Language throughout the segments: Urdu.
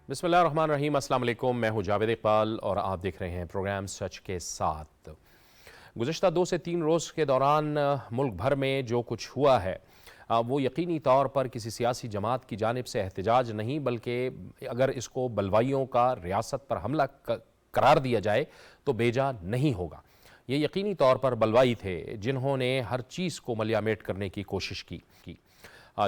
بسم اللہ الرحمن الرحیم۔ السلام علیکم، میں ہوں جاوید اقبال اور آپ دیکھ رہے ہیں پروگرام سچ کے ساتھ۔ گزشتہ 2 سے 3 روز کے دوران ملک بھر میں جو کچھ ہوا ہے وہ یقینی طور پر کسی سیاسی جماعت کی جانب سے احتجاج نہیں، بلکہ اگر اس کو بلوائیوں کا ریاست پر حملہ قرار دیا جائے تو بیجا نہیں ہوگا۔ یہ یقینی طور پر بلوائی تھے جنہوں نے ہر چیز کو ملیامیٹ کرنے کی کوشش کی،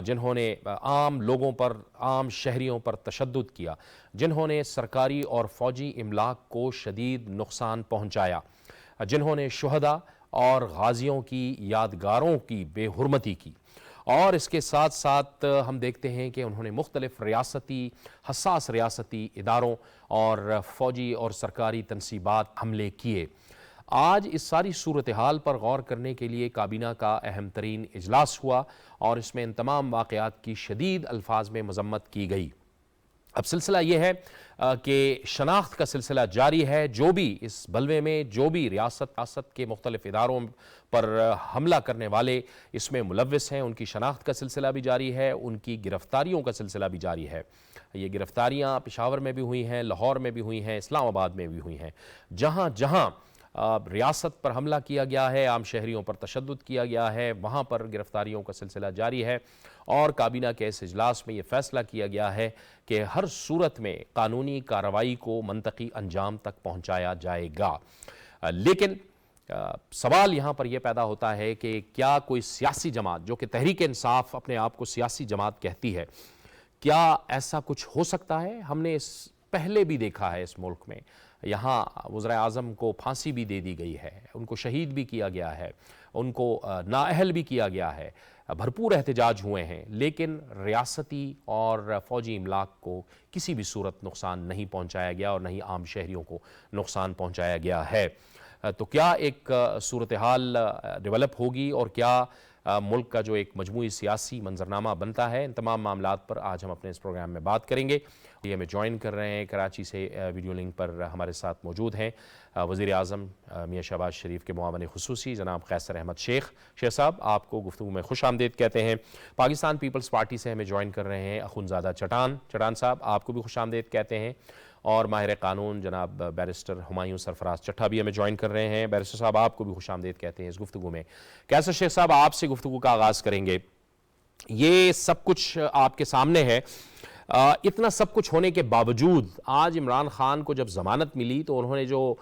جنہوں نے عام لوگوں پر، عام شہریوں پر تشدد کیا، جنہوں نے سرکاری اور فوجی املاک کو شدید نقصان پہنچایا، جنہوں نے شہداء اور غازیوں کی یادگاروں کی بے حرمتی کی، اور اس کے ساتھ ساتھ ہم دیکھتے ہیں کہ انہوں نے مختلف حساس ریاستی اداروں اور فوجی اور سرکاری تنصیبات حملے کیے۔ آج اس ساری صورتحال پر غور کرنے کے لیے کابینہ کا اہم ترین اجلاس ہوا اور اس میں ان تمام واقعات کی شدید الفاظ میں مذمت کی گئی۔ اب سلسلہ یہ ہے کہ شناخت کا سلسلہ جاری ہے۔ جو بھی اس بلوے میں، جو بھی ریاست کے مختلف اداروں پر حملہ کرنے والے اس میں ملوث ہیں، ان کی شناخت کا سلسلہ بھی جاری ہے، ان کی گرفتاریوں کا سلسلہ بھی جاری ہے۔ یہ گرفتاریاں پشاور میں بھی ہوئی ہیں، لاہور میں بھی ہوئی ہیں، اسلام آباد میں بھی ہوئی ہیں۔ جہاں جہاں ریاست پر حملہ کیا گیا ہے، عام شہریوں پر تشدد کیا گیا ہے، وہاں پر گرفتاریوں کا سلسلہ جاری ہے، اور کابینہ کے اس اجلاس میں یہ فیصلہ کیا گیا ہے کہ ہر صورت میں قانونی کارروائی کو منطقی انجام تک پہنچایا جائے گا۔ لیکن سوال یہاں پر یہ پیدا ہوتا ہے کہ کیا کوئی سیاسی جماعت، جو کہ تحریک انصاف اپنے آپ کو سیاسی جماعت کہتی ہے، کیا ایسا کچھ ہو سکتا ہے؟ ہم نے اس پہلے بھی دیکھا ہے اس ملک میں، یہاں وزراء اعظم کو پھانسی بھی دے دی گئی ہے، ان کو شہید بھی کیا گیا ہے، ان کو نااہل بھی کیا گیا ہے، بھرپور احتجاج ہوئے ہیں، لیکن ریاستی اور فوجی املاک کو کسی بھی صورت نقصان نہیں پہنچایا گیا اور نہ ہی عام شہریوں کو نقصان پہنچایا گیا ہے۔ تو کیا ایک صورتحال ڈیولپ ہوگی اور کیا ملک کا جو ایک مجموعی سیاسی منظرنامہ بنتا ہے؟ ان تمام معاملات پر آج ہم اپنے اس پروگرام میں بات کریں گے۔ یہ ہمیں جوائن کر رہے ہیں کراچی سے ویڈیو لنک پر ہمارے ساتھ موجود ہیں وزیر اعظم میاں شہباز شریف کے معاون خصوصی جناب قیصر احمد شیخ صاحب، آپ کو گفتگو میں خوش آمدید کہتے ہیں۔ پاکستان پیپلز پارٹی سے ہمیں جوائن کر رہے ہیں اخونزادہ چٹان صاحب، آپ کو بھی خوش آمدید کہتے ہیں، اور ماہر قانون جناب بیرسٹر ہمایوں سرفراز چٹھا بھی ہمیں جوائن کر رہے ہیں۔ بیرسٹر صاحب، آپ کو بھی خوش آمدید کہتے ہیں اس گفتگو میں۔ قیصر شیخ صاحب، آپ سے گفتگو کا آغاز کریں گے۔ یہ سب کچھ آپ کے سامنے ہے، اتنا سب کچھ ہونے کے باوجود آج عمران خان کو جب ضمانت ملی تو انہوں نے جو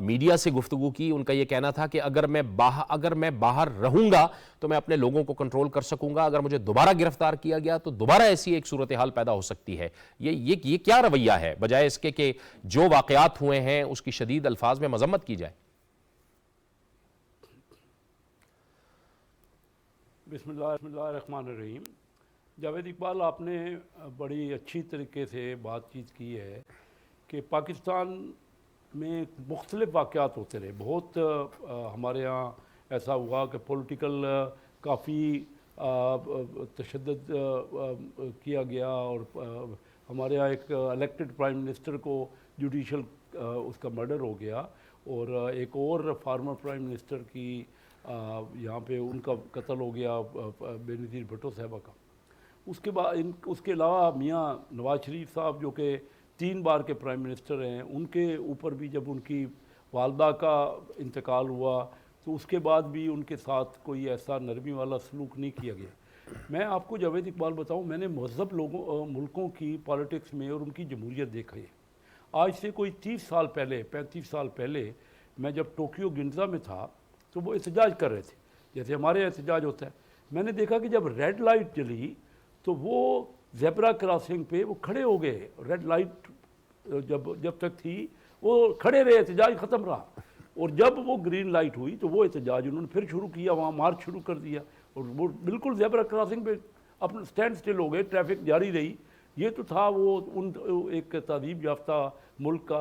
میڈیا سے گفتگو کی، ان کا یہ کہنا تھا کہ اگر میں باہر رہوں گا تو میں اپنے لوگوں کو کنٹرول کر سکوں گا، اگر مجھے دوبارہ گرفتار کیا گیا تو دوبارہ ایسی ایک صورتحال پیدا ہو سکتی ہے۔ یہ کیا رویہ ہے، بجائے اس کے کہ جو واقعات ہوئے ہیں اس کی شدید الفاظ میں مذمت کی جائے؟ بسم اللہ الرحمن الرحیم۔ جاوید اقبال، آپ نے بڑی اچھی طریقے سے بات چیت کی ہے کہ پاکستان میں مختلف واقعات ہوتے رہے، بہت ہمارے ہاں ایسا ہوا کہ پولیٹیکل کافی تشدد کیا گیا، اور ہمارے ہاں ایک الیکٹڈ پرائم منسٹر کو جوڈیشل اس کا مرڈر ہو گیا، اور ایک اور فارمر پرائم منسٹر کی یہاں پہ ان کا قتل ہو گیا، بے نظیر بھٹو صاحبہ کا۔ اس کے علاوہ میاں نواز شریف صاحب، جو کہ 3 بار کے پرائم منسٹر ہیں، ان کے اوپر بھی جب ان کی والدہ کا انتقال ہوا تو اس کے بعد بھی ان کے ساتھ کوئی ایسا نرمی والا سلوک نہیں کیا گیا۔ میں آپ کو جاوید اقبال بتاؤں، میں نے مہذب ملکوں کی پالیٹکس میں اور ان کی جمہوریت دیکھا ہے۔ آج سے کوئی 35 سال پہلے میں جب ٹوکیو گنزا میں تھا تو وہ احتجاج کر رہے تھے، جیسے ہمارے احتجاج ہوتا ہے۔ میں نے دیکھا کہ جب ریڈ لائٹ جلی تو وہ زیبرا کراسنگ پہ وہ کھڑے ہو گئے، ریڈ لائٹ جب تک تھی وہ کھڑے رہے، احتجاج ختم رہا، اور جب وہ گرین لائٹ ہوئی تو وہ احتجاج انہوں نے پھر شروع کیا، وہاں مارچ شروع کر دیا، اور وہ بالکل زیبرا کراسنگ پہ اپنا سٹینڈ سٹل ہو گئے، ٹریفک جاری رہی۔ یہ تو تھا وہ ایک تہذیب یافتہ ملک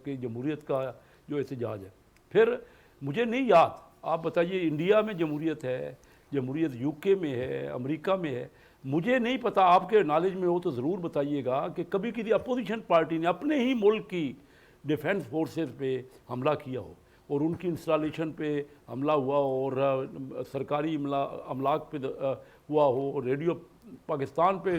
کی جمہوریت کا جو احتجاج ہے۔ پھر مجھے نہیں یاد، آپ بتائیے، انڈیا میں جمہوریت ہے، جمہوریت UK میں ہے، امریکہ میں ہے، مجھے نہیں پتا، آپ کے نالج میں ہو تو ضرور بتائیے گا کہ کبھی کسی اپوزیشن پارٹی نے اپنے ہی ملک کی ڈیفنس فورسز پہ حملہ کیا ہو اور ان کی انسٹالیشن پہ حملہ ہوا ہو، اور سرکاری املاک پہ ہوا ہو، ریڈیو پاکستان پہ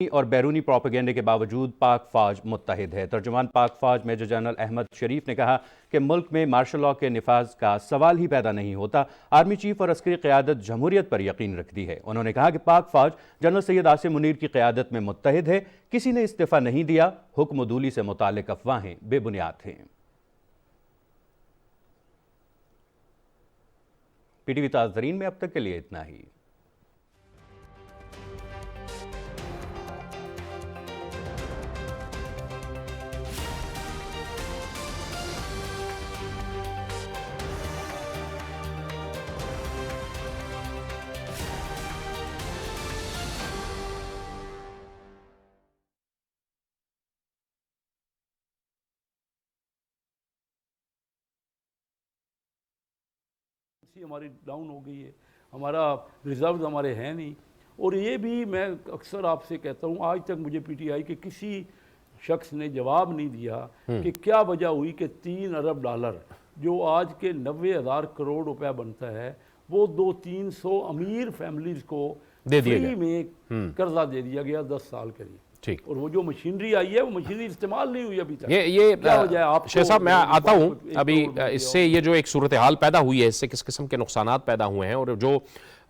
اور بیرونی پروپیگنڈے کے باوجود پاک فوج متحد ہے۔ ترجمان پاک فوج میجر جنرل احمد شریف نے کہا کہ ملک میں مارشل لاء کے نفاذ کا سوال ہی پیدا نہیں ہوتا۔ آرمی چیف اور عسکری قیادت جمہوریت پر یقین رکھتی ہے۔ انہوں نے کہا کہ پاک فوج جنرل سید عاصم منیر کی قیادت میں متحد ہے، کسی نے استعفیٰ نہیں دیا، حکم عدولی سے متعلق افواہیں بے بنیاد ہیں۔ پی ٹی وی تازہ ترین میں اب تک کے لیے اتنا ہی۔ ہماری ڈاؤن ہو گئی ہے، ہمارا ریزروز ہمارے ہیں نہیں، اور یہ بھی میں اکثر آپ سے کہتا ہوں، آج تک مجھے پی ٹی آئی کے کسی شخص نے جواب نہیں دیا کہ کیا وجہ ہوئی کہ $3 ارب جو آج کے 90,000 کروڑ روپے بنتا ہے، وہ 200-300 امیر فیملیز کو دے دیا فری میں قرضہ دے دیا گیا 10 سال کے لیے۔ ٹھیک، اور وہ جو مشینری آئی ہے وہ مشینری استعمال نہیں ہوئی ابھی تک۔ یہ کیا وجہ ہے؟ آپ شیخ صاحب میں آتا ہوں ابھی ایک اس سے یہ جو ایک صورتحال پیدا ہوئی ہے، اس سے کس قسم کے نقصانات پیدا ہوئے ہیں، اور جو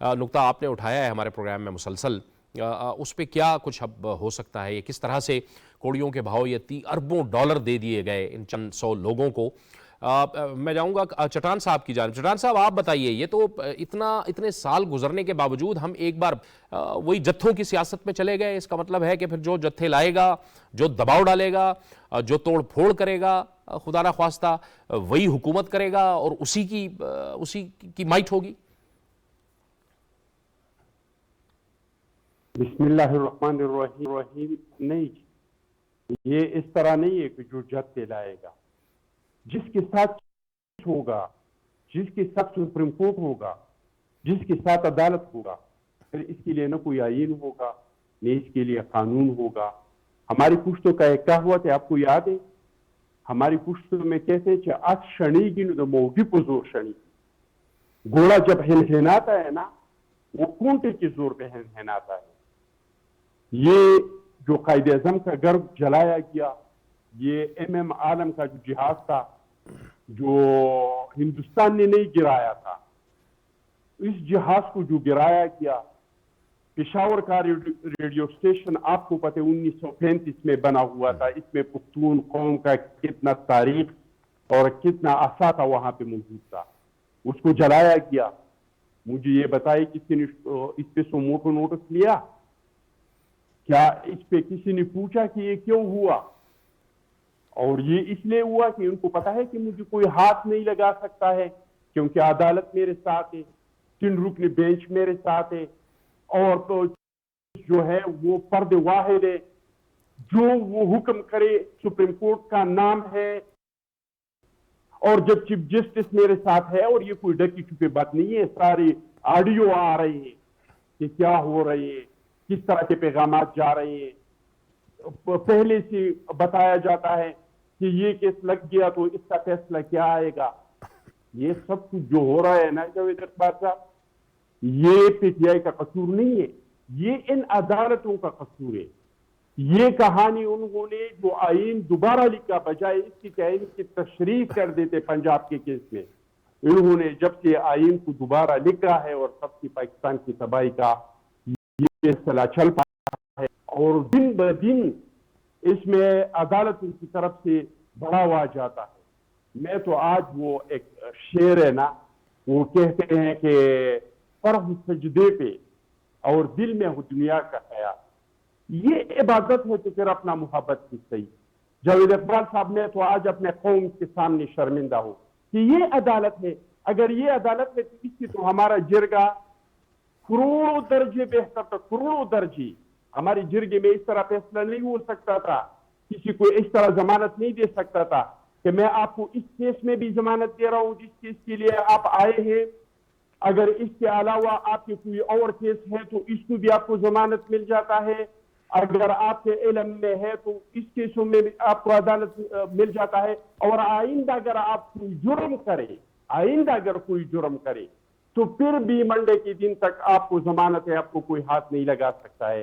نقطہ آپ نے اٹھایا ہے ہمارے پروگرام میں مسلسل، اس پہ کیا کچھ اب ہو سکتا ہے؟ یہ کس طرح سے کوڑیوں کے بھاؤ یہ $30 اربوں دے دیے گئے ان چند 100 لوگوں کو؟ میں جاؤں گا چٹان صاحب کی جانب۔ چٹان صاحب آپ بتائیے، یہ تو اتنے سال گزرنے کے باوجود ہم ایک بار وہی جتھوں کی سیاست میں چلے گئے۔ اس کا مطلب ہے کہ پھر جو جتھے لائے گا، جو دباؤ ڈالے گا، جو توڑ پھوڑ کرے گا، خدا نہ خواستہ وہی حکومت کرے گا اور اسی کی مائٹ ہوگی۔ بسم اللہ الرحمن الرحیم۔ نہیں، یہ اس طرح نہیں ہے کہ جو جتھے لائے گا، جس کے ساتھ ہوگا، جس کے ساتھ سپریم کورٹ ہوگا، جس کے ساتھ عدالت ہوگا، پھر اس کے لیے نہ کوئی آئین ہوگا، نہ اس کے لیے قانون ہوگا۔ ہماری پشتوں کا ایک کہاوت ہے، آپ کو یاد ہے؟ ہماری پشتوں میں کہتے ہیں کہ آج شنی گن دو موگی پزور شنی۔ گھوڑا جب ہنہناتا ہے نا، وہ کونٹے کے زور پہ ہنہناتا ہے۔ یہ جو قائد اعظم کا گھر جلایا گیا، یہ ایم عالم کا جو جہاز تھا، جو ہندوستان نے نہیں گرایا تھا، اس جہاز کو جو گرایا گیا، پشاور کا ریڈیو اسٹیشن آپ کو پتہ 1935 میں بنا ہوا تھا۔ اس میں پختون قوم کا کتنا تاریخ اور کتنا عرصہ تھا وہاں پہ موجود تھا، اس کو جلایا گیا۔ مجھے یہ بتائے کسی نے اس پہ سو موٹو نوٹس لیا؟ کیا اس پہ کسی نے پوچھا کہ یہ کیوں ہوا؟ اور یہ اس لیے ہوا کہ ان کو پتا ہے کہ مجھے کوئی ہاتھ نہیں لگا سکتا ہے، کیونکہ عدالت میرے ساتھ ہے، 3 رکن بینچ میرے ساتھ ہے، اور تو جو ہے وہ فرد واحد ہے، جو وہ حکم کرے سپریم کورٹ کا نام ہے، اور جب چیف جسٹس میرے ساتھ ہے، اور یہ کوئی ڈکی چھپی بات نہیں ہے، ساری آڈیو آ رہی ہے کہ کیا ہو رہی ہے، کس طرح کے پیغامات جا رہے ہیں، پہلے سے بتایا جاتا ہے کہ یہ کیس لگ گیا تو اس کا فیصلہ کیا آئے گا۔ یہ سب کچھ جو ہو رہا ہے نا جاوید اقبال صاحب، یہ پی ٹی آئی کا قصور نہیں ہے، یہ ان عدالتوں کا قصور ہے۔ یہ کہانی انہوں نے جو آئین دوبارہ لکھا، بجائے اس کی کہ آئین کی تشریح کر دیتے پنجاب کے کیس میں، انہوں نے جب سے آئین کو دوبارہ لکھا ہے اور سب کی پاکستان کی تباہی کا یہ سلسلہ چل پا ہے، اور دن بدن اس میں عدالتوں کی طرف سے بڑھاوا جاتا ہے۔ میں تو آج وہ ایک شعر ہے نا، وہ کہتے ہیں کہ فرح سجدے پہ اور دل میں ہو دنیا کا خیال، یہ عبادت ہے تو پھر اپنا محبت کی صحیح۔ جاوید اقبال صاحب، میں تو آج اپنے قوم کے سامنے شرمندہ ہوں کہ یہ عدالت ہے۔ اگر یہ عدالت ہے تو اس کی تو ہمارا جرگہ کروڑوں درجے بہتر تھا، کروڑوں درجے۔ ہماری جرگے میں اس طرح فیصلہ نہیں ہو سکتا تھا، کسی کو اس طرح ضمانت نہیں دے سکتا تھا کہ میں آپ کو اس کیس میں بھی ضمانت دے رہا ہوں جس کیس کے لیے آپ آئے ہیں، اگر اس کے علاوہ آپ کے کوئی اور کیس ہے تو اس کو بھی آپ کو ضمانت مل جاتا ہے، اگر آپ کے علم میں ہے تو اس کیسوں میں بھی آپ کو عدالت مل جاتا ہے، اور آئندہ اگر آپ کوئی جرم کرے، آئندہ اگر کوئی جرم کرے تو پھر بھی منڈے کے دن تک آپ کو ضمانت ہے، آپ کو کوئی ہاتھ نہیں لگا سکتا ہے۔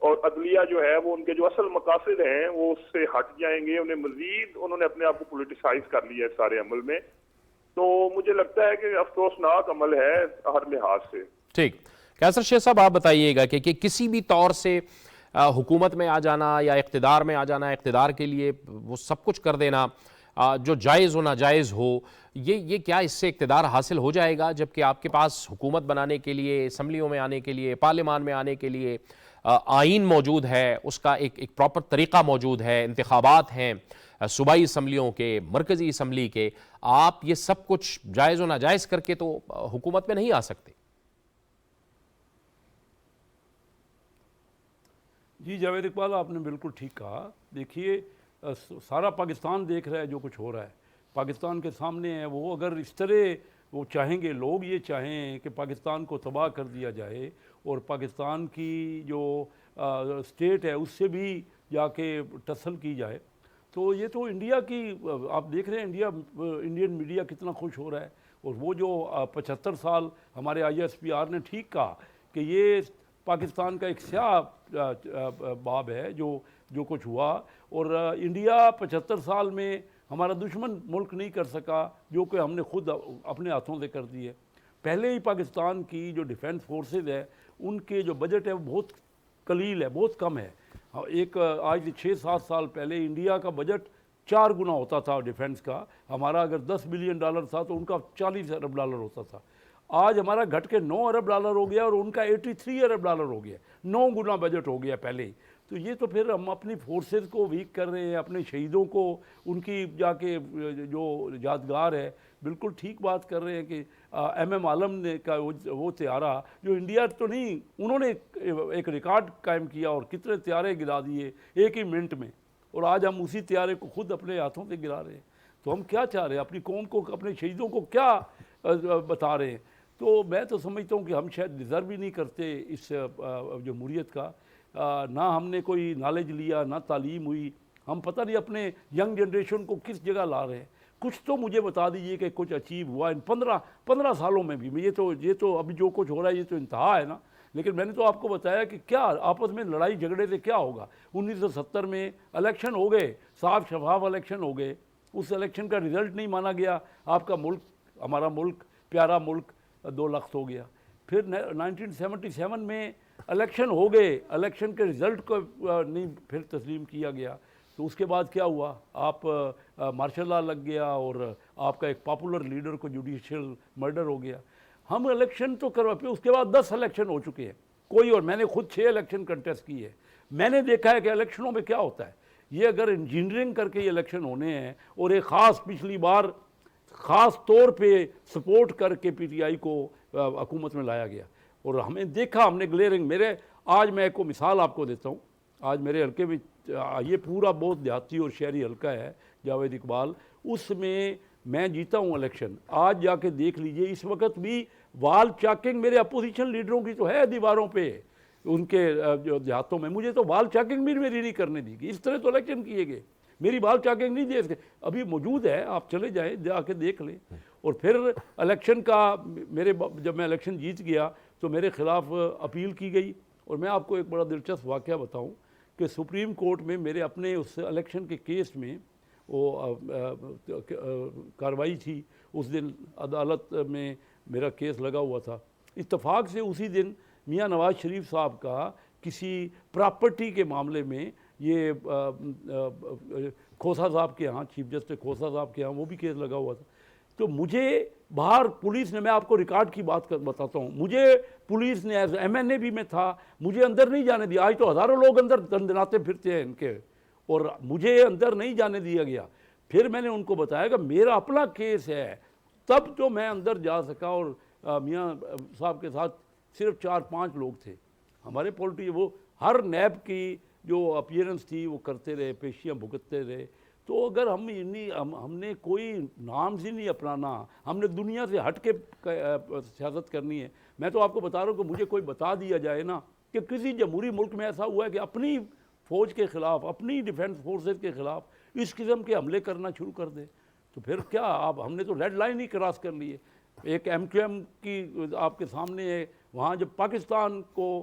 اور عدلیہ جو ہے وہ ان کے جو اصل مقاصد ہیں وہ اس سے ہٹ جائیں گے. انہوں نے اپنے آپ کو پولیٹیسائز کر لیا ہے سارے عمل میں. تو مجھے لگتا ہے کہ افسوسناک عمل ہے ہر لحاظ سے. ٹھیک. قیصر شیخ صاحب آپ بتائیے گا کہ کسی بھی طور سے حکومت میں آ جانا یا اقتدار میں آ جانا، اقتدار کے لیے وہ سب کچھ کر دینا جو جائز و ناجائز ہو، یہ کیا اس سے اقتدار حاصل ہو جائے گا جبکہ آپ کے پاس حکومت بنانے کے لیے، اسمبلیوں میں آنے کے لیے، پارلیمان میں آنے کے لیے آئین موجود ہے، اس کا ایک پراپر طریقہ موجود ہے، انتخابات ہیں صوبائی اسمبلیوں کے، مرکزی اسمبلی کے. آپ یہ سب کچھ جائز و ناجائز کر کے تو حکومت میں نہیں آ سکتے. جی جاوید اقبال، آپ نے بالکل ٹھیک کہا. دیکھیے سارا پاکستان دیکھ رہا ہے جو کچھ ہو رہا ہے، پاکستان کے سامنے ہے. وہ اگر اس طرح وہ چاہیں گے، لوگ یہ چاہیں کہ پاکستان کو تباہ کر دیا جائے اور پاکستان کی جو اسٹیٹ ہے اس سے بھی جا کے ٹسل کی جائے، تو یہ تو انڈیا کی آپ دیکھ رہے ہیں انڈین میڈیا کتنا خوش ہو رہا ہے. اور وہ جو 75 سال ہمارے ISPR نے ٹھیک کہا کہ یہ پاکستان کا ایک سیاہ باب ہے جو کچھ ہوا، اور انڈیا 75 سال میں ہمارا دشمن ملک نہیں کر سکا جو کہ ہم نے خود اپنے ہاتھوں سے کر دی ہے. پہلے ہی پاکستان کی جو ڈیفینس فورسز ہے ان کے جو بجٹ ہے وہ بہت قلیل ہے، بہت کم ہے. ایک آج 6-7 سال پہلے انڈیا کا بجٹ 4 گنا ہوتا تھا ڈیفینس کا. ہمارا اگر $10 بلین تھا تو ان کا $40 ارب ہوتا تھا. آج ہمارا گھٹ کے $9 ارب ہو گیا اور ان کا $83 ارب ہو گیا. 9 گنا بجٹ ہو گیا پہلے ہی. تو یہ تو پھر ہم اپنی فورسز کو ویک کر رہے ہیں، اپنے شہیدوں کو ان کی جا کے جو یادگار ہے، بالکل ٹھیک بات کر رہے ہیں کہ MM عالم نے کا وہ طیارہ جو انڈیا تو نہیں، انہوں نے ایک ریکارڈ قائم کیا اور کتنے طیارے گرا دیے ایک ہی منٹ میں، اور آج ہم اسی طیارے کو خود اپنے ہاتھوں سے گرا رہے ہیں. تو ہم کیا چاہ رہے ہیں؟ اپنی قوم کو، اپنے شہیدوں کو کیا بتا رہے ہیں؟ تو میں تو سمجھتا ہوں کہ ہم شاید ڈیزرو بھی نہیں کرتے اس جمہوریت کا. نہ ہم نے کوئی نالج لیا، نہ تعلیم ہوئی. ہم پتہ نہیں اپنے ینگ جنریشن کو کس جگہ لا رہے ہیں. کچھ تو مجھے بتا دیجئے کہ کچھ اچیو ہوا ان 15 سالوں میں بھی. یہ تو ابھی جو کچھ ہو رہا ہے یہ تو انتہا ہے نا. لیکن میں نے تو آپ کو بتایا کہ کیا آپس میں لڑائی جھگڑے سے کیا ہوگا. 1970 میں الیکشن ہو گئے، صاف شفاف الیکشن ہو گئے. اس الیکشن کا رزلٹ نہیں مانا گیا. آپ کا ملک، ہمارا ملک، پیارا ملک 2 لخت ہو گیا. پھر 1977 میں الیکشن ہو گئے، الیکشن کے رزلٹ کو نہیں پھر تسلیم کیا گیا. تو اس کے بعد کیا ہوا؟ آپ مارشل لا لگ گیا اور آپ کا ایک پاپولر لیڈر کو جوڈیشل مرڈر ہو گیا. ہم الیکشن تو کروا، پھر اس کے بعد 10 الیکشن ہو چکے ہیں کوئی، اور میں نے خود 6 الیکشن کنٹیسٹ کی ہے. میں نے دیکھا ہے کہ الیکشنوں میں کیا ہوتا ہے. یہ اگر انجینئرنگ کر کے یہ الیکشن ہونے ہیں اور ایک خاص پچھلی بار خاص طور پہ سپورٹ کر کے PTI کو حکومت میں لایا گیا، اور ہمیں دیکھا، ہم نے گلیئرنگ آج میں ایک مثال آپ کو دیتا ہوں. آج میرے حلقے میں یہ پورا بہت دیہاتی اور شہری حلقہ ہے جاوید اقبال، اس میں جیتا ہوں الیکشن. آج جا کے دیکھ لیجئے، اس وقت بھی وال چاکنگ میرے اپوزیشن لیڈروں کی تو ہے دیواروں پہ ان کے جو دیہاتوں میں. مجھے تو وال چاکنگ بھی میری نہیں کرنے دی گئی. اس طرح تو الیکشن کیے گئے. میری وال چاکنگ نہیں دے سکتے. ابھی موجود ہے، آپ چلے جائیں جا کے دیکھ لیں. اور پھر الیکشن کا جب میں الیکشن جیت گیا تو میرے خلاف اپیل کی گئی. اور میں آپ کو ایک بڑا دلچسپ واقعہ بتاؤں کہ سپریم کورٹ میں میرے اپنے اس الیکشن کے کیس میں وہ کارروائی تھی. اس دن عدالت میں میرا کیس لگا ہوا تھا. اتفاق سے اسی دن میاں نواز شریف صاحب کا کسی پراپرٹی کے معاملے میں یہ کھوسا صاحب کے ہاں، چیف جسٹس کھوسا صاحب کے ہاں وہ بھی کیس لگا ہوا تھا. تو مجھے باہر پولیس نے، میں آپ کو ریکارڈ کی بات بتاتا ہوں، مجھے پولیس نے ایز MNA بھی میں تھا، مجھے اندر نہیں جانے دیا. آج تو ہزاروں لوگ اندر دندناتے پھرتے ہیں ان کے، اور مجھے اندر نہیں جانے دیا گیا. پھر میں نے ان کو بتایا کہ میرا اپنا کیس ہے، تب تو میں اندر جا سکا. اور میاں صاحب کے ساتھ صرف 4-5 لوگ تھے ہمارے وہ ہر نیب کی جو اپیئرنس تھی وہ کرتے رہے، پیشیاں بھگتتے رہے. تو اگر ہم نے کوئی نام سے نہیں اپنانا، ہم نے دنیا سے ہٹ کے سیاست کرنی ہے. میں تو آپ کو بتا رہا ہوں کہ مجھے کوئی بتا دیا جائے نا کہ کسی جمہوری ملک میں ایسا ہوا ہے کہ اپنی فوج کے خلاف، اپنی ڈیفینس فورسز کے خلاف اس قسم کے حملے کرنا شروع کر دے، تو پھر کیا؟ ہم نے تو ریڈ لائن ہی کراس کر لی ہے. ایک MQM کی آپ کے سامنے ہے، وہاں جب پاکستان کو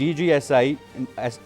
DGSI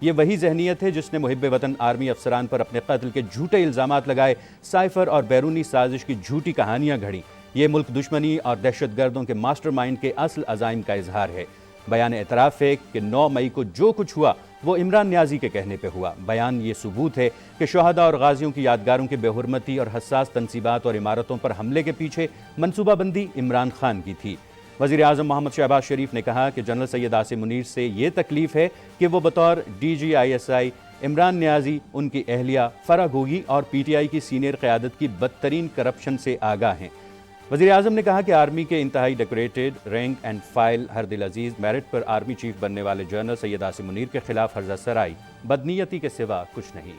یہ وہی ذہنیت ہے جس نے محب وطن آرمی افسران پر اپنے قتل کے جھوٹے الزامات لگائے، سائفر اور بیرونی سازش کی جھوٹی کہانیاں گھڑیں۔ یہ ملک دشمنی اور دہشت گردوں کے ماسٹر مائنڈ کے اصل عزائم کا اظہار ہے۔ بیان اعتراف ہے کہ 9 مئی کو جو کچھ ہوا وہ عمران نیازی کے کہنے پہ ہوا۔ بیان یہ ثبوت ہے کہ شہداء اور غازیوں کی یادگاروں کی بے حرمتی اور حساس تنصیبات اور عمارتوں پر حملے کے پیچھے منصوبہ بندی عمران خان کی تھی۔ وزیر اعظم محمد شہباز شریف نے کہا کہ جنرل سید عاصم منیر سے یہ تکلیف ہے کہ وہ بطور DGISI عمران نیازی، ان کی اہلیہ فرح گوگی اور PTI کی سینئر قیادت کی بدترین کرپشن سے آگاہ ہیں۔ وزیر اعظم نے کہا کہ آرمی کے انتہائی ڈیکوریٹڈ رینک اینڈ فائل ہردل عزیز میرٹ پر آرمی چیف بننے والے جنرل سید عاصم منیر کے خلاف ہرزہ سرائی بدنیتی کے سوا کچھ نہیں۔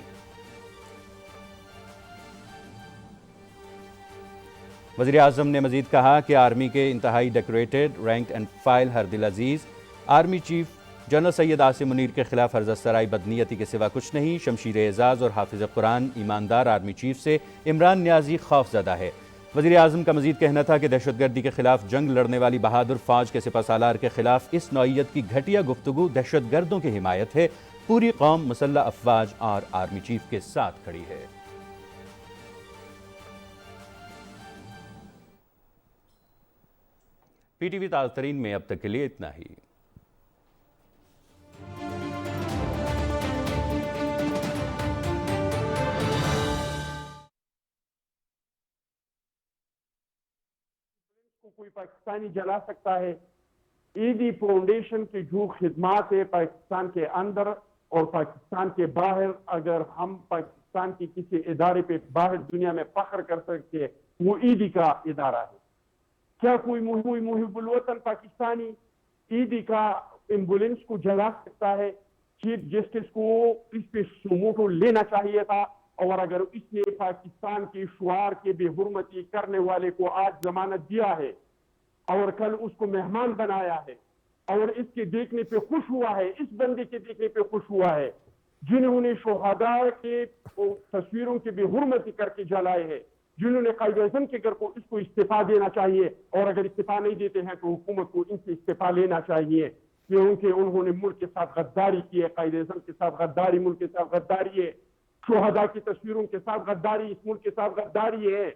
وزیر اعظم نے مزید کہا کہ آرمی کے انتہائی ڈیکوریٹڈ رینک اینڈ فائل ہردل عزیز army chief general Syed Asim Munir کے خلاف ہرزہ سرائی بدنیتی کے سوا کچھ نہیں۔ شمشیر اعزاز اور حافظ قرآن ایماندار آرمی چیف سے عمران نیازی خوف زدہ ہے۔ وزیر اعظم کا مزید کہنا تھا کہ دہشت گردی کے خلاف جنگ لڑنے والی بہادر فوج کے سپہ سالار کے خلاف اس نوعیت کی گھٹیا گفتگو دہشت گردوں کی حمایت ہے۔ پوری قوم مسلح افواج اور آرمی چیف کے ساتھ کھڑی ہے۔ PTV تازہ ترین میں اب تک کے لیے اتنا ہی۔ کوئی پاکستانی جلا سکتا ہے؟ ایدی فاؤنڈیشن کی جو خدمات ہے پاکستان کے اندر اور پاکستان کے باہر، اگر ہم پاکستان کی کسی ادارے پہ باہر دنیا میں فخر کر سکتے وہ ایدی کا ادارہ ہے۔ کیا کوئی محب الوطن پاکستانی ایدی کا ایمبولینس کو جلا سکتا ہے؟ چیف جسٹس کو اس پہ سموٹو لینا چاہیے تھا، اور اگر اس نے پاکستان کی شعار کی بے حرمتی کرنے والے کو آج ضمانت دیا ہے اور کل اس کو مہمان بنایا ہے اور اس کے دیکھنے پہ خوش ہوا ہے، اس بندے کے دیکھنے پہ خوش ہوا ہے جنہوں نے شہداء کے تصویروں کی بے حرمتی کر کے جلائے ہیں، جنہوں نے قائد اعظم کے گھر کو اس کو استعفیٰ دینا چاہیے، اور اگر استعفیٰ نہیں دیتے ہیں تو حکومت کو ان سے استعفیٰ لینا چاہیے، کیونکہ انہوں نے ملک کے ساتھ غداری کی ہے، قائد اعظم کے ساتھ غداری، ملک کے ساتھ غداری ہے، شہداء کی تصویروں کے ساتھ غداری، اس ملک کے ساتھ غداری ہے،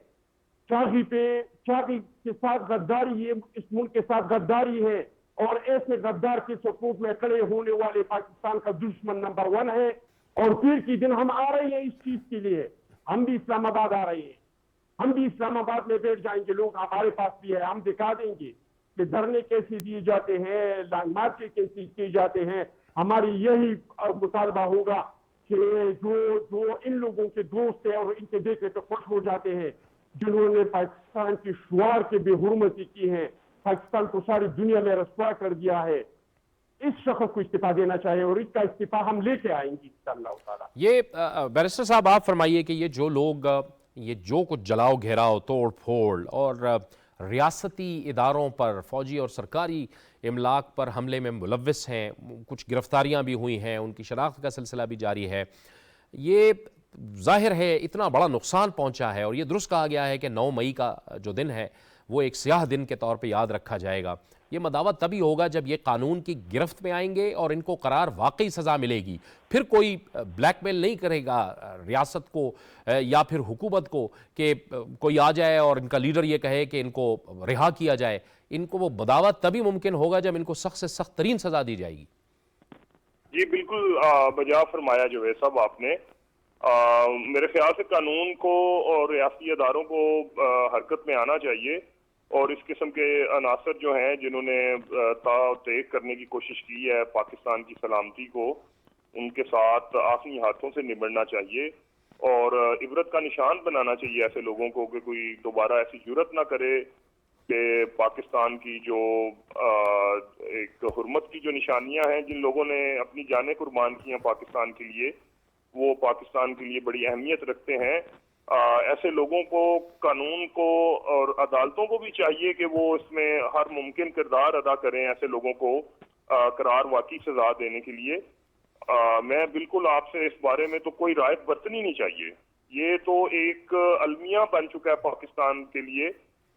چاغی کے ساتھ غداری ہے، اس ملک کے ساتھ غداری ہے، اور ایسے غدار کے سپورٹ میں کھڑے ہونے والے پاکستان کا دشمن نمبر 1 ہے۔ اور پھر کی دن ہم آ رہے ہیں اس چیز کے لیے، ہم بھی اسلام آباد آ رہے ہیں، ہم بھی اسلام آباد میں بیٹھ جائیں گے، لوگ ہمارے پاس بھی ہے، ہم دکھا دیں گے کہ دھرنے کیسے دیے جاتے ہیں، لانگ مارچ کیسے کیے جاتے ہیں۔ ہماری یہی مطالبہ ہوگا کہ جو ان لوگوں کے دوست ہیں اور ان کے دیکھنے پہ خوش ہو جاتے ہیں، جنہوں نے پاکستان کی شعار کی بے حرمتی کی ہے، پاکستان کو ساری دنیا میں رسوا کر دیا ہے، اس شخص کو استعفیٰ دینا چاہیے، اور اس کا استعفیٰ ہم لے کے آئیں گے انشاءاللہ تعالیٰ۔ یہ بیرسٹر صاحب آپ فرمائیے کہ یہ جو لوگ یہ جو کچھ جلاؤ گھیراؤ توڑ پھوڑ اور ریاستی اداروں پر فوجی اور سرکاری املاک پر حملے میں ملوث ہیں، کچھ گرفتاریاں بھی ہوئی ہیں، ان کی شناخت کا سلسلہ بھی جاری ہے، یہ ظاہر ہے اتنا بڑا نقصان پہنچا ہے، اور یہ درست کہا گیا ہے کہ 9 مئی کا جو دن ہے وہ ایک سیاہ دن کے طور پہ یاد رکھا جائے گا۔ یہ مداوت تبھی ہوگا جب یہ قانون کی گرفت میں آئیں گے اور ان کو قرار واقعی سزا ملے گی۔ پھر کوئی بلیک میل نہیں کرے گا ریاست کو یا پھر حکومت کو کہ کوئی آ جائے اور ان کا لیڈر یہ کہے کہ ان کو رہا کیا جائے۔ ان کو وہ مداوت تبھی ممکن ہوگا جب ان کو سخت سے سخت ترین سزا دی جائے گی۔ جی بالکل بجا فرمایا جوید صاحب آپ نے۔ میرے خیال سے قانون کو اور ریاستی اداروں کو حرکت میں آنا چاہیے، اور اس قسم کے عناصر جو ہیں جنہوں نے تعطیق کرنے کی کوشش کی ہے پاکستان کی سلامتی کو، ان کے ساتھ آخری ہاتھوں سے نمٹنا چاہیے، اور عبرت کا نشان بنانا چاہیے ایسے لوگوں کو کہ کوئی دوبارہ ایسی جرت نہ کرے کہ پاکستان کی جو ایک حرمت کی جو نشانیاں ہیں، جن لوگوں نے اپنی جانیں قربان کی ہیں پاکستان کے لیے، وہ پاکستان کے لیے بڑی اہمیت رکھتے ہیں، ایسے لوگوں کو قانون کو اور عدالتوں کو بھی چاہیے کہ وہ اس میں ہر ممکن کردار ادا کریں ایسے لوگوں کو قرار واقعی سزا دینے کے لیے۔ میں بالکل آپ سے اس بارے میں تو کوئی رائے برتنی نہیں چاہیے، یہ تو ایک المیہ بن چکا ہے پاکستان کے لیے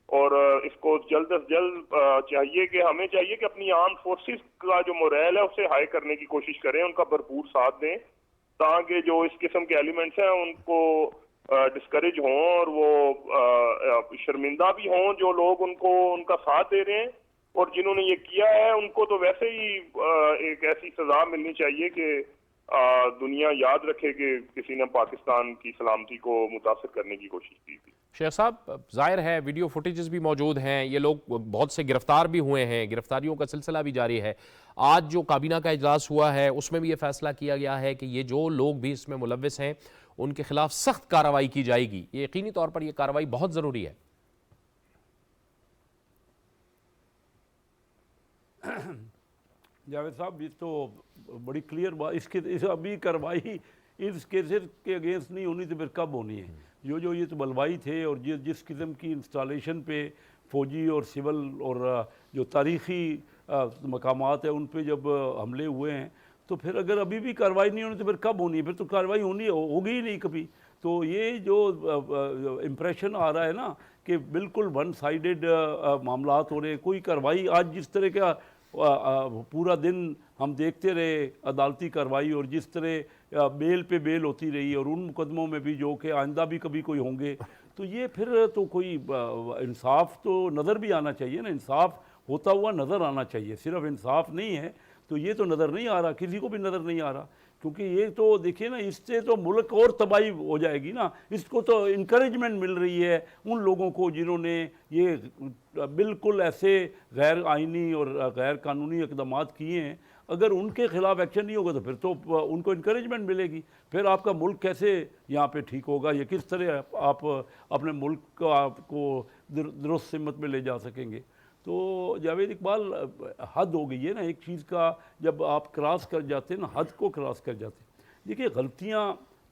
اور اس کو جلد از جلد چاہیے کہ ہمیں چاہیے کہ اپنی آرم فورسز کا جو موریل ہے اسے ہائی کرنے کی کوشش کریں، ان کا بھرپور ساتھ دیں تاکہ جو اس قسم کے ایلیمنٹس ہیں ان کو ڈسکریج ہوں اور وہ شرمندہ بھی ہوں جو لوگ ان کو ان کا ساتھ دے رہے ہیں، اور جنہوں نے یہ کیا ہے ان کو تو ویسے ہی ایک ایسی سزا ملنی چاہیے کہ دنیا یاد رکھے کہ کسی نے پاکستان کی سلامتی کو متاثر کرنے کی کوشش کی تھی۔ شیخ صاحب، ظاہر ہے ویڈیو فوٹیجز بھی موجود ہیں، یہ لوگ بہت سے گرفتار بھی ہوئے ہیں، گرفتاریوں کا سلسلہ بھی جاری ہے۔ آج جو کابینہ کا اجلاس ہوا ہے اس میں بھی یہ فیصلہ کیا گیا ہے کہ یہ جو لوگ بھی اس میں ملوث ہیں ان کے خلاف سخت کارروائی کی جائے گی۔ یہ یقینی طور پر یہ کارروائی بہت ضروری ہے۔ جاوید صاحب، یہ تو بڑی کلیئر بات، اس ابھی کارروائی اس کیسز کے اگینسٹ نہیں ہونی تو پھر کب ہونی ہے؟ جو یہ تو بلوائی تھے اور جس قسم کی انسٹالیشن پہ فوجی اور سول اور جو تاریخی مقامات ہیں ان پہ جب حملے ہوئے ہیں، تو پھر اگر ابھی بھی کارروائی نہیں ہونی تو پھر کب ہونی ہے؟ پھر تو کارروائی ہوگی ہی نہیں کبھی۔ تو یہ جو امپریشن آ رہا ہے نا کہ بالکل ون سائیڈڈ معاملات ہو رہے ہیں، کوئی کارروائی آج جس طرح کا پورا دن ہم دیکھتے رہے عدالتی کارروائی، اور جس طرح بیل پہ بیل ہوتی رہی، اور ان مقدموں میں بھی جو کہ آئندہ بھی کبھی کوئی ہوں گے، تو یہ پھر تو کوئی انصاف تو نظر بھی آنا چاہیے نا، انصاف ہوتا ہوا نظر آنا چاہیے۔ صرف انصاف نہیں ہے تو یہ تو نظر نہیں آ رہا، کسی کو بھی نظر نہیں آ رہا، کیونکہ یہ تو دیکھیے نا، اس سے تو ملک اور تباہی ہو جائے گی نا۔ اس کو تو انکریجمنٹ مل رہی ہے ان لوگوں کو جنہوں نے یہ بالکل ایسے غیر آئینی اور غیر قانونی اقدامات کیے ہیں۔ اگر ان کے خلاف ایکشن نہیں ہوگا تو پھر تو ان کو انکریجمنٹ ملے گی، پھر آپ کا ملک کیسے یہاں پہ ٹھیک ہوگا؟ یہ کس طرح آپ اپنے ملک کو درست سمت میں لے جا سکیں گے؟ تو جاوید اقبال، حد ہو گئی ہے نا ایک چیز کا، جب آپ کراس کر جاتے ہیں نا، حد کو کراس کر جاتے ہیں۔ دیکھیے غلطیاں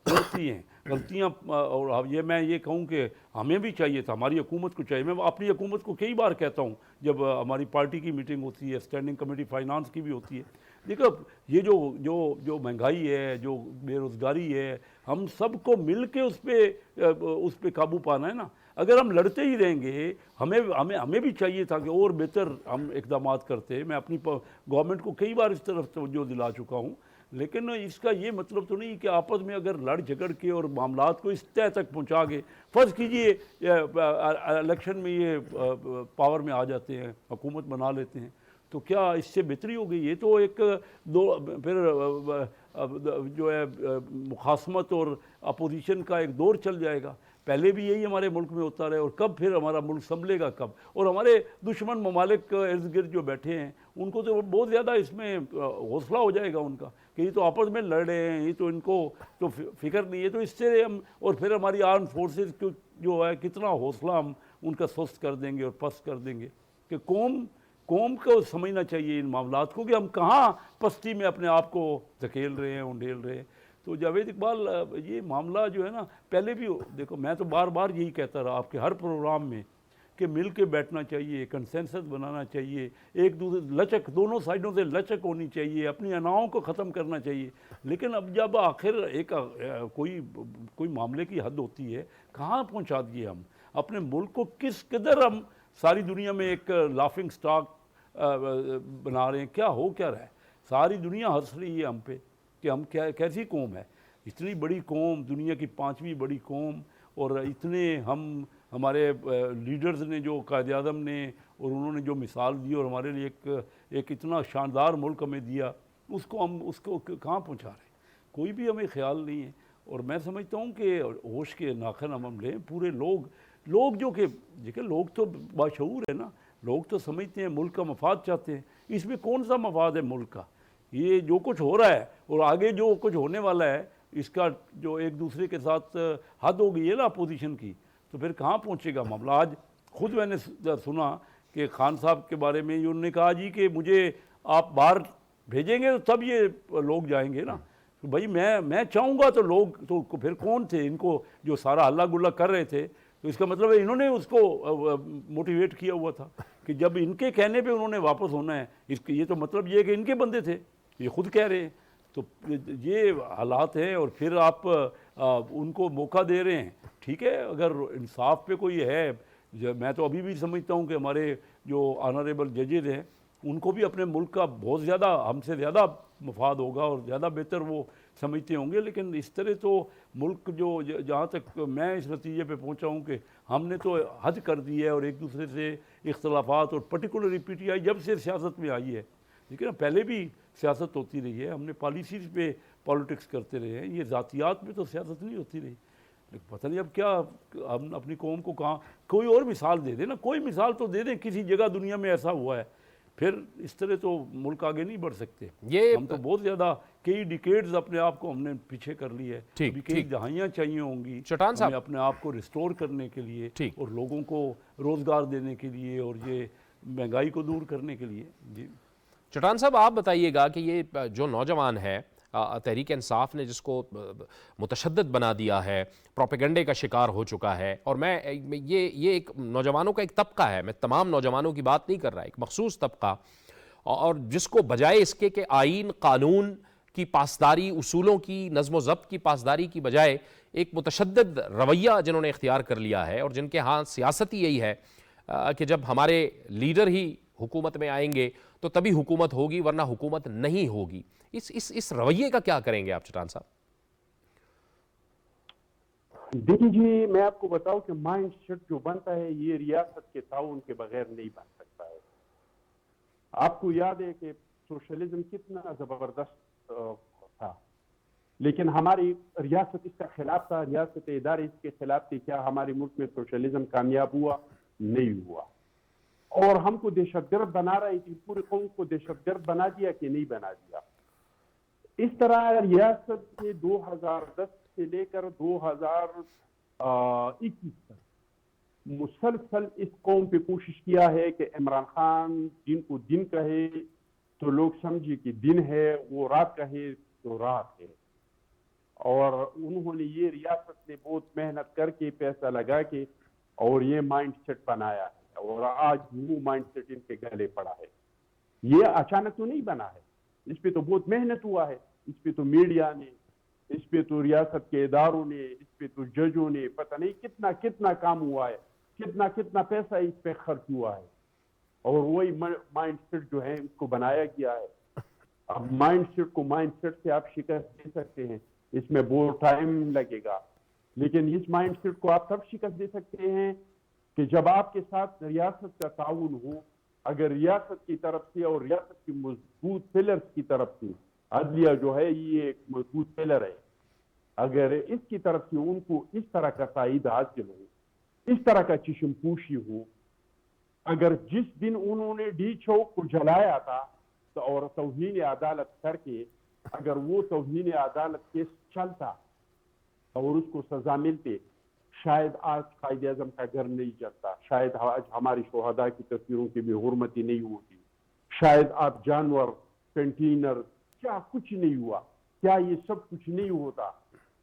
ہوتی ہیں، غلطیاں، اور میں یہ کہوں کہ ہمیں بھی چاہیے تھا، ہماری حکومت کو چاہیے، میں اپنی حکومت کو کئی بار کہتا ہوں جب ہماری پارٹی کی میٹنگ ہوتی ہے، اسٹینڈنگ کمیٹی فائنانس کی بھی ہوتی ہے، دیکھو یہ جو مہنگائی ہے، جو بے روزگاری ہے، ہم سب کو مل کے اس پہ قابو پانا ہے نا۔ اگر ہم لڑتے ہی رہیں گے، ہمیں بھی چاہیے تھا کہ اور بہتر ہم اقدامات کرتے۔ میں اپنی گورنمنٹ کو کئی بار اس طرف توجہ دلا چکا ہوں، لیکن اس کا یہ مطلب تو نہیں کہ آپس میں اگر لڑ جھگڑ کے اور معاملات کو اس طے تک پہنچا کے، فرض کیجئے الیکشن میں یہ پاور میں آ جاتے ہیں، حکومت بنا لیتے ہیں، تو کیا اس سے بہتری ہو گئی؟ یہ تو ایک پھر جو ہے مخاصمت اور اپوزیشن کا ایک دور چل جائے گا۔ پہلے بھی یہی ہمارے ملک میں ہوتا رہے، اور کب پھر ہمارا ملک سنبھلے گا کب؟ اور ہمارے دشمن ممالک ارد گرد جو بیٹھے ہیں ان کو تو بہت زیادہ اس میں حوصلہ ہو جائے گا ان کا کہ یہ تو آپس میں لڑ رہے ہیں، یہ تو ان کو تو فکر نہیں ہے، تو اس سے ہم، اور پھر ہماری آرم فورسز جو ہے کتنا حوصلہ ہم ان کا سست کر دیں گے اور پست کر دیں گے کہ قوم کو سمجھنا چاہیے ان معاملات کو کہ ہم کہاں پستی میں اپنے آپ کو دھکیل رہے ہیں، انڈیل رہے ہیں۔ تو جاوید اقبال، یہ معاملہ جو ہے نا، پہلے بھی دیکھو، میں تو بار بار یہی کہتا رہا آپ کے ہر پروگرام میں کہ مل کے بیٹھنا چاہیے، کنسنسس بنانا چاہیے، ایک دوسرے لچک، دونوں سائڈوں سے لچک ہونی چاہیے، اپنی اناؤں کو ختم کرنا چاہیے۔ لیکن اب جب آخر ایک کوئی معاملے کی حد ہوتی ہے، کہاں پہنچا دیے ہم اپنے ملک کو؟ کس قدر ہم ساری دنیا میں ایک لافنگ سٹاک بنا رہے ہیں؟ کیا رہا ہے؟ ساری دنیا ہنس رہی ہے ہم پہ کہ ہم کیسی قوم ہے، اتنی بڑی قوم، دنیا کی 5ویں بڑی قوم، اور اتنے ہمارے لیڈرز نے، جو قائد اعظم نے، اور انہوں نے جو مثال دی اور ہمارے لیے ایک اتنا شاندار ملک ہمیں دیا، اس کو کہاں پہنچا رہے ہیں؟ کوئی بھی ہمیں خیال نہیں ہے۔ اور میں سمجھتا ہوں کہ ہوش کے ناخن ہم لیں، پورے لوگ جو کہ دیکھیں، لوگ تو باشعور ہے نا، لوگ تو سمجھتے ہیں ملک کا مفاد چاہتے ہیں۔ اس میں کون سا مفاد ہے ملک کا؟ یہ جو کچھ ہو رہا ہے اور آگے جو کچھ ہونے والا ہے، اس کا جو ایک دوسرے کے ساتھ حد ہو گئی ہے نا اپوزیشن کی، تو پھر کہاں پہنچے گا معاملہ؟ آج خود میں نے سنا کہ خان صاحب کے بارے میں انہوں نے کہا جی کہ مجھے آپ باہر بھیجیں گے تو تب یہ لوگ جائیں گے نا۔ تو بھائی میں چاہوں گا تو لوگ تو پھر کون تھے ان کو جو سارا ہلا گلا کر رہے تھے؟ تو اس کا مطلب ہے انہوں نے اس کو موٹیویٹ کیا ہوا تھا کہ جب ان کے کہنے پہ انہوں نے واپس ہونا ہے، یہ تو مطلب یہ ہے کہ ان کے بندے تھے، یہ خود کہہ رہے ہیں۔ تو یہ حالات ہیں، اور پھر آپ ان کو موقع دے رہے ہیں۔ ٹھیک ہے، اگر انصاف پہ کوئی ہے، میں تو ابھی بھی سمجھتا ہوں کہ ہمارے جو آنریبل ججز ہیں ان کو بھی اپنے ملک کا بہت زیادہ ہم سے زیادہ مفاد ہوگا اور زیادہ بہتر وہ سمجھتے ہوں گے، لیکن اس طرح تو ملک جو جہاں تک میں اس نتیجے پہ پہنچا ہوں کہ ہم نے تو حد کر دی ہے اور ایک دوسرے سے اختلافات، اور پرٹیکولرلی پی ٹی آئی جب سے سیاست میں آئی ہے، لیکن پہلے بھی سیاست ہوتی رہی ہے، ہم نے پالیسیز پہ پالیٹکس کرتے رہے ہیں، یہ ذاتیات میں تو سیاست نہیں ہوتی رہی. لیکن پتہ نہیں اب کیا ہم اپنی قوم کو کہاں کوئی اور مثال دے دیں نا، کوئی مثال تو دے دیں کسی جگہ دنیا میں ایسا ہوا ہے، پھر اس طرح تو ملک آگے نہیں بڑھ سکتے. ہم تو بہت زیادہ کئی ڈیکیڈز اپنے آپ کو ہم نے پیچھے کر لی ہے، ابھی کئی دہائیاں چاہیے ہوں گی ہمیں اپنے آپ کو ریسٹور کرنے کے لیے اور لوگوں کو روزگار دینے کے لیے اور یہ مہنگائی کو دور کرنے کے لیے. جی چٹان صاحب آپ بتائیے گا کہ یہ جو نوجوان ہے تحریک انصاف نے جس کو متشدد بنا دیا ہے، پروپیگنڈے کا شکار ہو چکا ہے، اور یہ ایک نوجوانوں کا ایک طبقہ ہے، میں تمام نوجوانوں کی بات نہیں کر رہا، ایک مخصوص طبقہ، اور جس کو بجائے اس کے کہ آئین قانون کی پاسداری، اصولوں کی نظم و ضبط کی پاسداری کی بجائے ایک متشدد رویہ جنہوں نے اختیار کر لیا ہے، اور جن کے ہاں سیاست ہی یہی ہے کہ جب ہمارے لیڈر ہی حکومت میں آئیں گے تو تبھی حکومت ہوگی ورنہ حکومت نہیں ہوگی. اس رویے کا کیا کریں گے آپ چٹان صاحب؟ دیکھیں جی، میں آپ کو بتاؤں کہ مائنڈ سیٹ جو بنتا ہے یہ ریاست کے تعاون کے بغیر نہیں بن سکتا ہے. آپ کو یاد ہے کہ سوشلزم کتنا زبردست تھا، لیکن ہماری ریاست اس کا خلاف تھا، ریاست ادارے اس کے خلاف تھی. کیا ہمارے ملک میں سوشلزم کامیاب ہوا؟ نہیں ہوا. اور ہم کو دہشت گرد بنا رہی تھی، پوری قوم کو دہشت گرد بنا دیا کہ نہیں بنا دیا. اس طرح ریاست نے 2010 سے لے کر 2021 تک مسلسل اس قوم پہ کوشش کیا ہے کہ عمران خان دن کو دن کہے تو لوگ سمجھے کہ دن ہے، وہ رات کہے تو رات ہے. اور انہوں نے یہ ریاست نے بہت محنت کر کے پیسہ لگا کے اور یہ مائنڈ سیٹ بنایا ہے، اور آج وہ مائنڈ سیٹ ان کے گلے پڑا ہے. یہ اچانک تو نہیں بنا ہے، اس پہ تو بہت محنت ہوا ہے. اس پہ تو میڈیا نے، اس پہ تو ریاست کے اداروں نے، اس پہ تو ججوں نے، پتہ نہیں کتنا کتنا کام ہوا ہے، کتنا پیسہ اس پہ خرچ ہوا ہے. اور وہی مائنڈ سیٹ جو ہے اس کو بنایا گیا ہے. اب مائنڈ سیٹ سے آپ شکست دے سکتے ہیں، اس میں بہت ٹائم لگے گا، لیکن اس مائنڈ سیٹ کو آپ تب شکست دے سکتے ہیں کہ جب آپ کے ساتھ ریاست کا تعاون ہو. اگر ریاست کی طرف سے اور ریاست کی مضبوط پلرز کی طرف سے، عدلیہ جو ہے یہ ایک مضبوط پلر ہے، اگر اس کی طرف سے ان کو اس طرح کا تائید حاصل ہو، اس طرح کا چشم پوشی ہو، اگر جس دن انہوں نے ڈی چوک کو جلایا تھا اور توہین عدالت کر کے اگر وہ توہین عدالت کیس چلتا اور اس کو سزا ملتے، شاید آج قائد اعظم کا گھر نہیں جلتا، شاید آج ہماری شہداء کی تصویروں کی بے حرمتی نہیں ہوتی، شاید آپ جانور، کنٹینر، کیا کچھ نہیں ہوا. کیا یہ سب کچھ نہیں ہوتا؟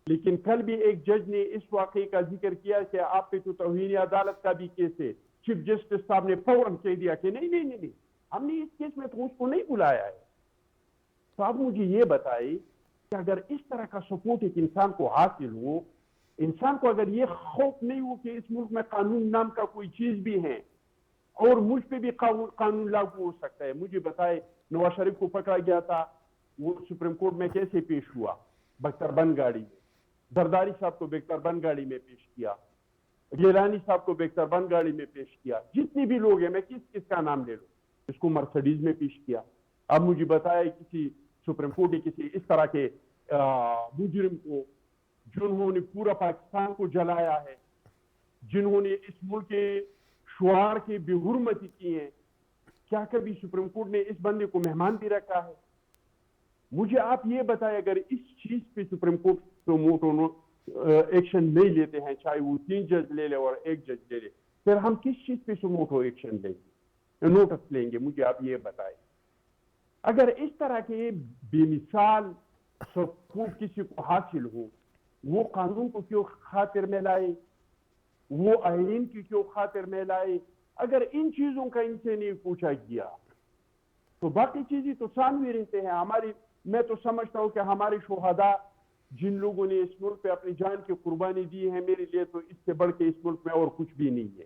لیکن کل بھی ایک جج نے اس واقعے کا ذکر کیا کہ آپ پہ تو توہین عدالت کا بھی کیس ہے. چیف جسٹس صاحب نے فوراً کہہ دیا کہ نہیں ہم نے اس کیس میں تو اس کو نہیں بلایا ہے. تو آپ مجھے یہ بتائیں کہ اگر اس طرح کا سپورٹ ایک انسان کو حاصل ہو، انسان کو اگر یہ خوف نہیں ہو کہ اس ملک میں قانون نام کا کوئی چیز بھی ہے اور مجھ پہ بھی قانون لاگو ہو سکتا ہے. مجھے بتائے نواز شریف کو پکڑا گیا تھا، وہ سپریم کورٹ میں کیسے پیش ہوا؟ بختر بند گاڑی میں. زرداری صاحب کو بختر بند گاڑی میں پیش کیا، گیلانی صاحب کو بختر بند گاڑی میں پیش کیا. جتنے بھی لوگ ہیں، میں کس کا نام لے لوں، اس کو مرسڈیز میں پیش کیا. اب مجھے بتائے کسی سپریم کورٹ نے کسی اس طرح کے مجرم کو، جنہوں نے پورا پاکستان کو جلایا ہے، جنہوں نے اس ملک کے شعار کی بے حرمتی کی ہے، کیا کبھی سپریم کورٹ نے اس بندے کو مہمان بھی رکھا ہے؟ مجھے آپ یہ بتائیں اگر اس چیز پہ سپریم کورٹ ایکشن نہیں لیتے ہیں، چاہے وہ 3 جج لے لے اور 1 جج لے لے، پھر ہم کس چیز پہ سموٹو ایکشن لیں گے، نوٹس لیں گے؟ مجھے آپ یہ بتائیں. اگر اس طرح کے بے مثال سپورٹ کسی کو حاصل ہو، وہ قانون کو کیوں خاطر میں لائے، وہ آئین کی کیوں خاطر میں لائے؟ اگر ان چیزوں کا ان سے نہیں پوچھا گیا تو باقی چیزیں تو ثانوی رہتے ہیں. میں تو سمجھتا ہوں کہ ہمارے شہداء جن لوگوں نے اس ملک پہ اپنی جان کی قربانی دی ہے، میرے لیے تو اس سے بڑھ کے اس ملک میں اور کچھ بھی نہیں ہے.